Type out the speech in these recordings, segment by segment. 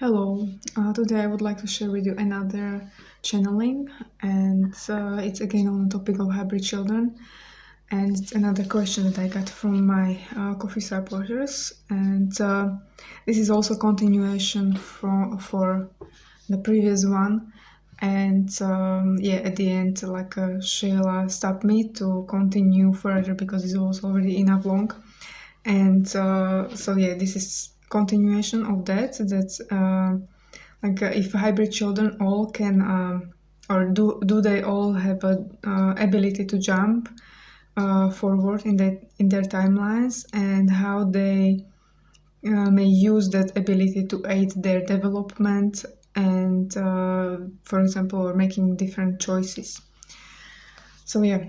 Hello, today I would like to share with you another channeling, and it's again on the topic of hybrid children. And it's another question that I got from my coffee supporters, and this is also continuation for the previous one. And yeah, at the end, Shayla stopped me to continue further because it was already enough long. And so yeah, this is continuation of that. If hybrid children all can or do they all have a ability to jump forward in their timelines, and how they may use that ability to aid their development and for example, or making different choices. So yeah,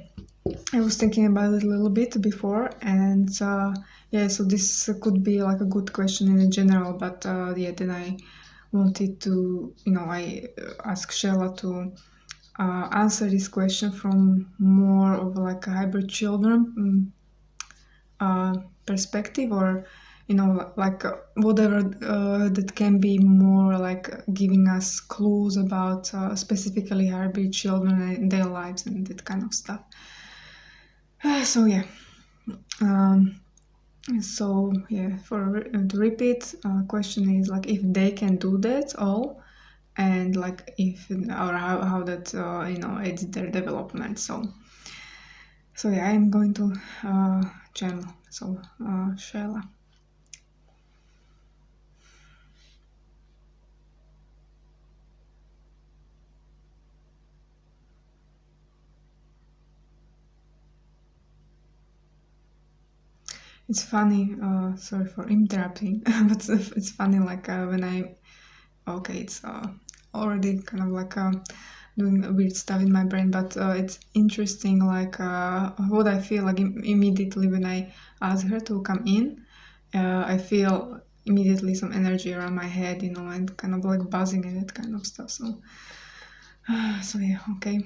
I was thinking about it a little bit before, and yeah, so this could be like a good question in general, but yeah, then I wanted to, I asked Shayla to answer this question from more of like a hybrid children perspective, or whatever that can be more like giving us clues about specifically hybrid children and their lives and that kind of stuff. So yeah. So yeah, to repeat, question is like if they can do that all, and like if or how that aids their development. So yeah, I'm going to channel. So Shayla. It's funny. Sorry for interrupting, but it's funny. Like when I okay, it's already kind of like doing weird stuff in my brain, but it's interesting. Like what I feel like immediately when I ask her to come in, I feel immediately some energy around my head, and kind of like buzzing and that kind of stuff. So, so yeah, okay.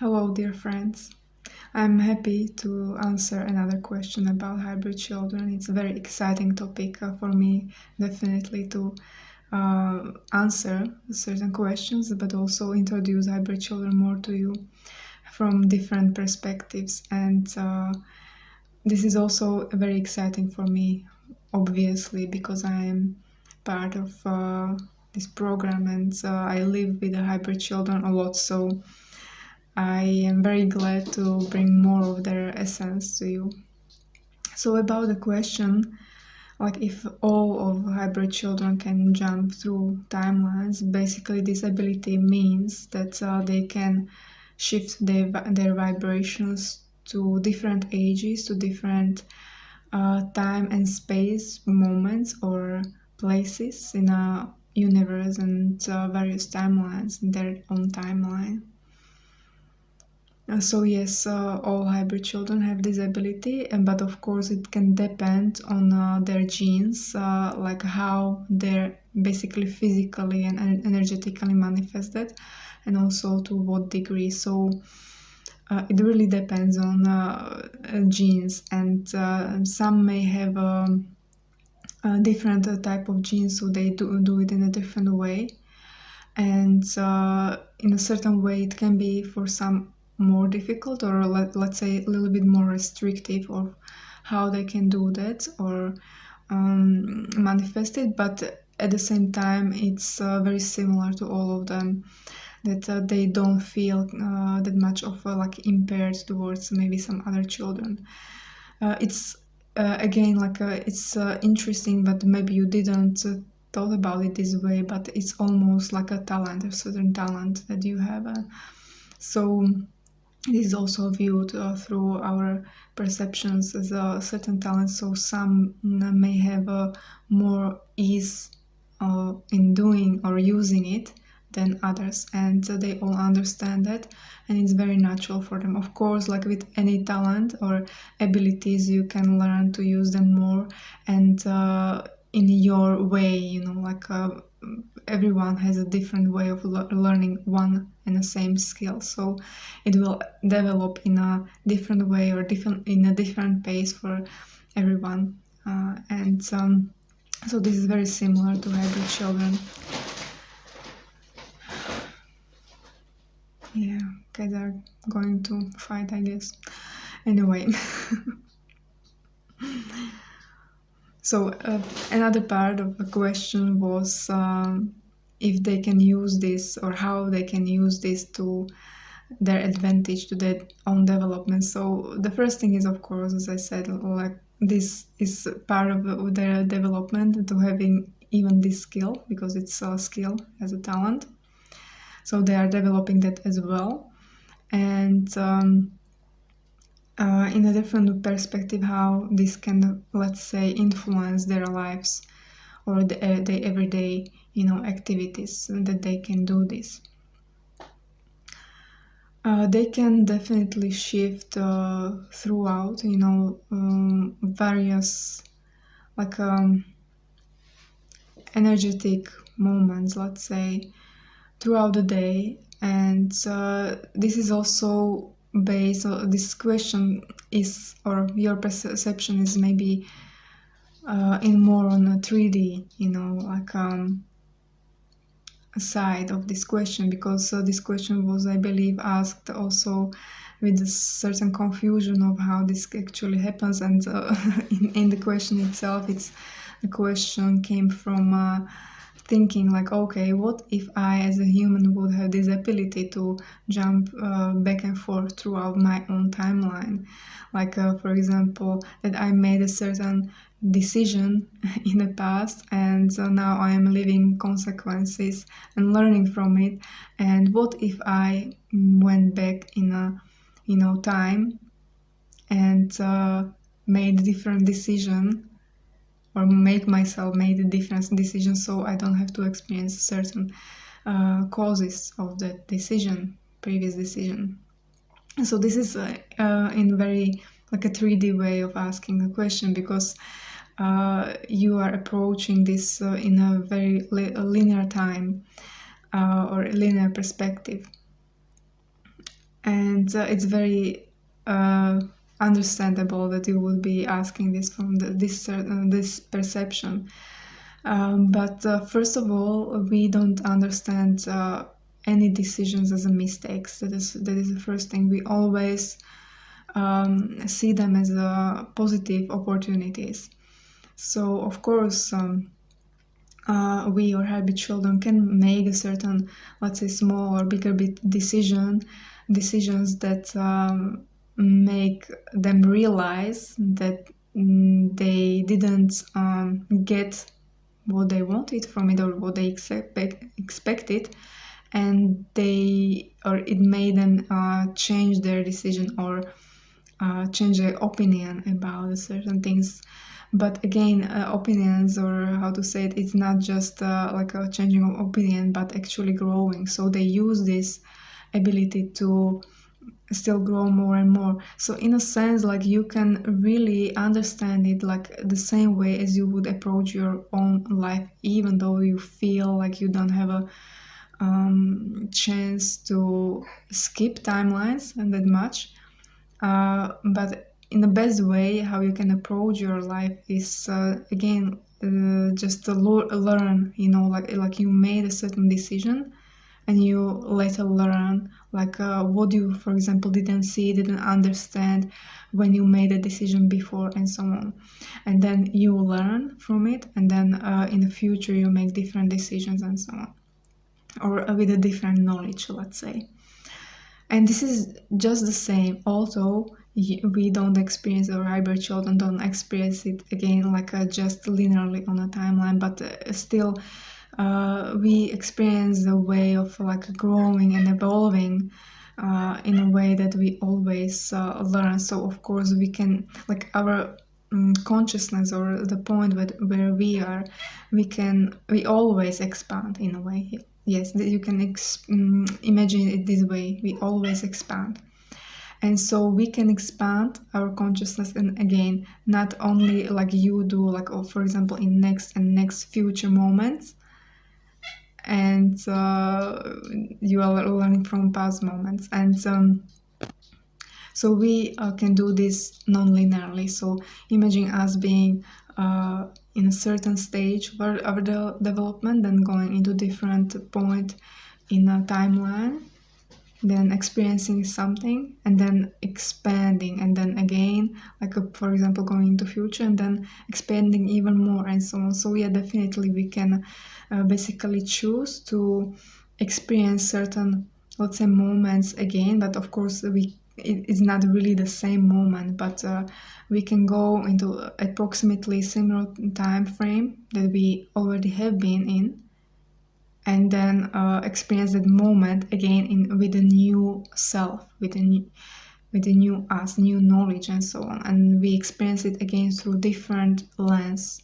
Hello, dear friends. I'm happy to answer another question about hybrid children. It's a very exciting topic for me, definitely, to answer certain questions, but also introduce hybrid children more to you from different perspectives. And this is also very exciting for me, obviously, because I am part of this program, and I live with the hybrid children a lot. So I am very glad to bring more of their essence to you. So about the question, like if all of hybrid children can jump through timelines, basically this ability means that they can shift their vibrations to different ages, to different time and space moments or places in a universe, and various timelines in their own timeline. So yes, all hybrid children have this ability, but of course it can depend on their genes, like how they're basically physically and energetically manifested, and also to what degree. So it really depends on genes, and some may have a different type of genes, so they do it in a different way. And in a certain way it can be for some more difficult, or let's say a little bit more restrictive of how they can do that or manifest it, but at the same time it's very similar to all of them, that they don't feel that much of like impaired towards maybe some other children. It's again like it's interesting, but maybe you didn't thought about it this way, but it's almost like a talent, a certain talent that you have. So this is also viewed through our perceptions as a certain talent. So some may have more ease in doing or using it than others, and they all understand that, and it's very natural for them. Of course, like with any talent or abilities, you can learn to use them more and in your way, like everyone has a different way of learning one and the same skill, so it will develop in a different way or different in a different pace for everyone, and so this is very similar to hybrid children. Yeah, okay, they're going to fight, I guess. Anyway. So another part of the question was if they can use this or how they can use this to their advantage, to their own development. So the first thing is, of course, as I said, like this is part of their development, to having even this skill, because it's a skill as a talent. So they are developing that as well. And in a different perspective, how this can, let's say, influence their lives or the everyday, activities, that they can do this. They can definitely shift throughout, various like energetic moments, let's say, throughout the day. And this is also based on this question is, or your perception is maybe in more on a 3D, like side of this question, because this question was, I believe, asked also with a certain confusion of how this actually happens, and in the question itself, the question came from thinking like, okay, what if I as a human would have this ability to jump back and forth throughout my own timeline, like for example, that I made a certain decision in the past, and now I am living consequences and learning from it. And what if I went back in a time and made a different decision, or make myself made a different decision, so I don't have to experience certain causes of that decision, previous decision. So this is in very like a 3D way of asking a question, because you are approaching this in a very linear time or a linear perspective, and it's very understandable that you would be asking this from this perception. But first of all, we don't understand any decisions as a mistakes. That is the first thing. We always see them as positive opportunities. So of course, we or habit children can make a certain, let's say, small or bigger decisions that make them realize that they didn't get what they wanted from it or what they expected, and it made them change their decision or change their opinion about certain things. But again, opinions, or how to say it, it's not just like a changing of opinion, but actually growing. So they use this ability to still grow more and more. So in a sense, like, you can really understand it like the same way as you would approach your own life, even though you feel like you don't have a chance to skip timelines and that much. But in the best way, how you can approach your life is again just to learn, like you made a certain decision, and you later learn like what you, for example, didn't see, didn't understand when you made a decision before, and so on. And then you learn from it, and then in the future you make different decisions and so on, or with a different knowledge, let's say. And this is just the same, although we don't experience, or hybrid children don't experience it again like just linearly on a timeline, but still we experience the way of like growing and evolving in a way that we always learn. So of course we can, like, our consciousness, or the point where we are, we always expand in a way. Yes, you can imagine it this way: we always expand. And so we can expand our consciousness, and again, not only like you do, like, oh, for example, in next future moments, and you are learning from past moments. And so we can do this non-linearly. So imagine us being in a certain stage of the development, then going into different point in a timeline, then experiencing something, and then expanding, and then again, like, for example, going into future, and then expanding even more, and so on. So yeah, definitely we can basically choose to experience certain, let's say, moments again, but of course it's not really the same moment, but we can go into approximately similar time frame that we already have been in, and then experience that moment again with a new self, with a new us, new knowledge, and so on. And we experience it again through different lens,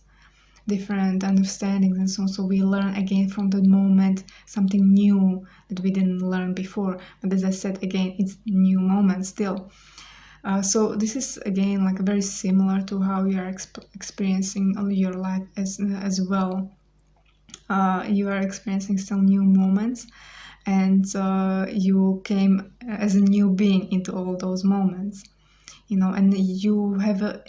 different understandings, and so on. So we learn again from that moment something new that we didn't learn before. But as I said, again, it's new moment still. So this is again like very similar to how you are experiencing your life as well. You are experiencing some new moments, and you came as a new being into all those moments, and you have a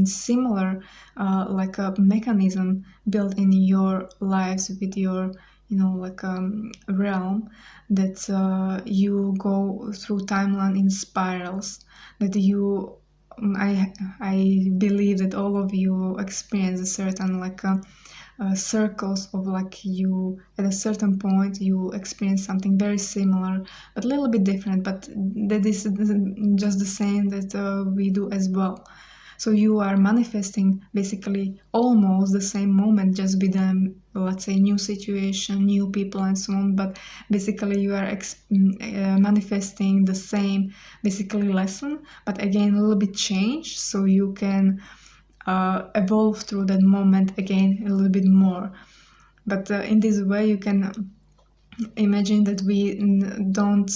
similar like a mechanism built in your lives with your like realm, that you go through timeline in spirals, that I believe that all of you experience a certain like circles of, like, you at a certain point you experience something very similar but a little bit different, but that is just the same that we do as well. So you are manifesting basically almost the same moment, just with them, let's say, new situation, new people, and so on, but basically you are manifesting the same basically lesson, but again a little bit changed, so you can evolve through that moment again a little bit more. But in this way you can imagine that we don't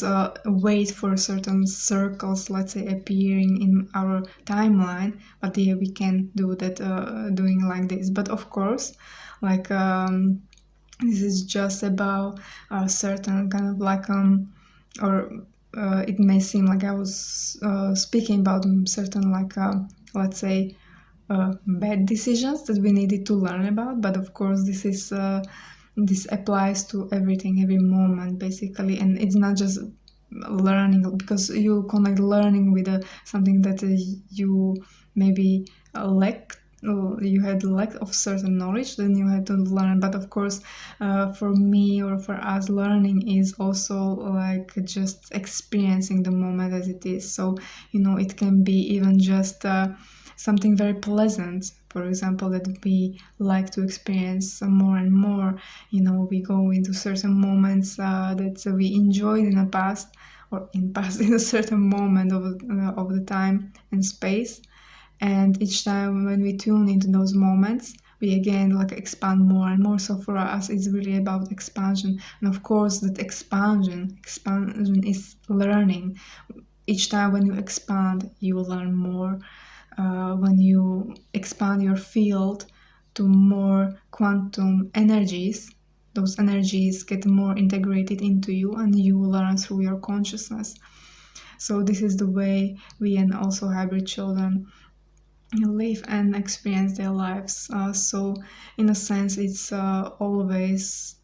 wait for certain circles, let's say, appearing in our timeline, but yeah, we can do that doing like this. But of course, like this is just about a certain kind of like or it may seem like I was speaking about certain like let's say bad decisions that we needed to learn about, but of course this applies to everything, every moment basically, and it's not just learning, because you connect learning with something that you maybe lack, you had lack of certain knowledge, then you had to learn. But of course for me, or for us, learning is also like just experiencing the moment as it is. So it can be even just something very pleasant, for example, that we like to experience more and more. We go into certain moments that we enjoyed in the past, or in a certain moment of the time and space, and each time when we tune into those moments, we again like expand more and more. So for us it's really about expansion, and of course that expansion is learning. Each time when you expand, you will learn more. When you expand your field to more quantum energies, those energies get more integrated into you, and you learn through your consciousness. So this is the way we, and also hybrid children, live and experience their lives. So in a sense it's always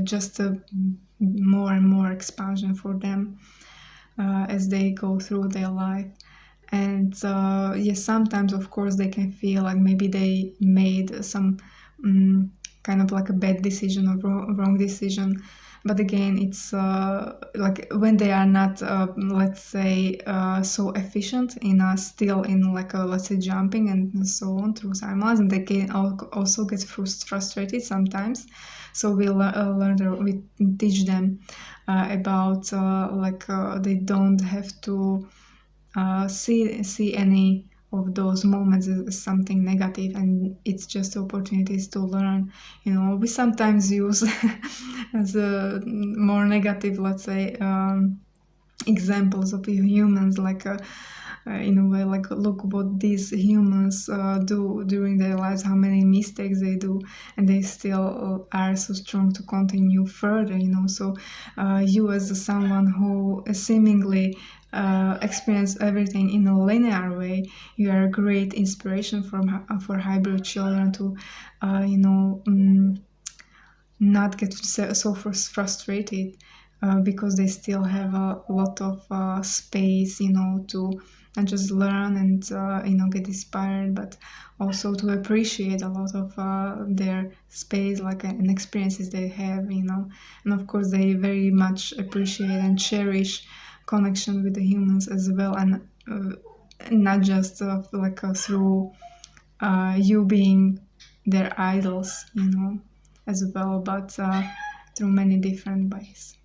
just a more and more expansion for them as they go through their life. And yes, sometimes of course they can feel like maybe they made some kind of like a bad decision or wrong decision, but again, it's like when they are not, let's say, so efficient in still in like let's say jumping and so on through simulants, and they can also get frustrated sometimes. So we we teach them about like they don't have to see any of those moments as something negative, and it's just opportunities to learn. We sometimes use as a more negative, let's say, examples of humans, like in a way, like look what these humans do during their lives, how many mistakes they do, and they still are so strong to continue further. So you, as someone who seemingly experience everything in a linear way, you are a great inspiration for hybrid children to not get so frustrated, because they still have a lot of space, to not just learn and get inspired, but also to appreciate a lot of their space, like and experiences they have, and of course they very much appreciate and cherish connection with the humans as well, and not just like through you being their idols, as well, but through many different ways.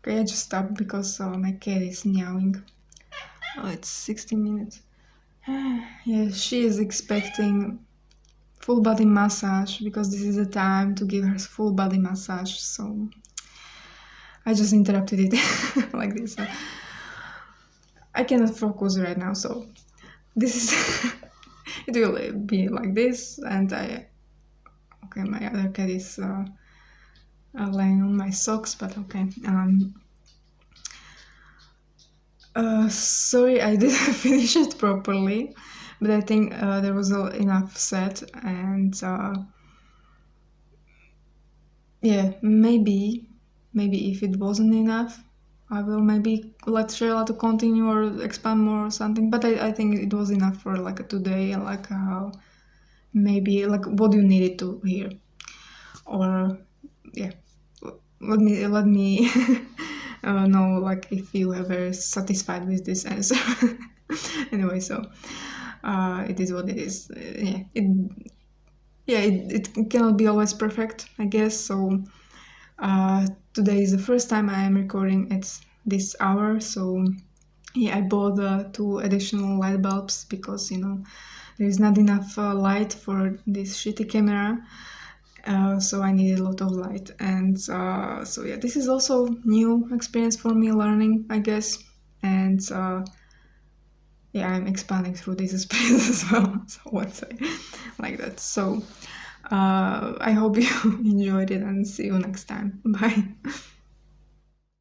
Okay, I just stopped because my cat is meowing. Oh, it's 16 minutes. Yeah, she is expecting full body massage because this is the time to give her full body massage. So I just interrupted it like this. I cannot focus right now, so this is it will be like this, and okay, my other cat is laying on my socks, but okay. Sorry, I didn't finish it properly, but I think there was enough said, and yeah, maybe if it wasn't enough, I will maybe let Shayla to continue or expand more or something. But I think it was enough for like today, like how maybe like what you needed to hear, or yeah, let me know like if you are very satisfied with this answer. Anyway, so it is what it is. It cannot be always perfect, I guess. So today is the first time I am recording at this hour, so yeah, I bought 2 additional light bulbs because there is not enough light for this shitty camera. So I needed a lot of light, and so yeah, this is also new experience for me, learning, I guess, and yeah, I'm expanding through this experience as well. So let's say like that. So I hope you enjoyed it, and see you next time. Bye.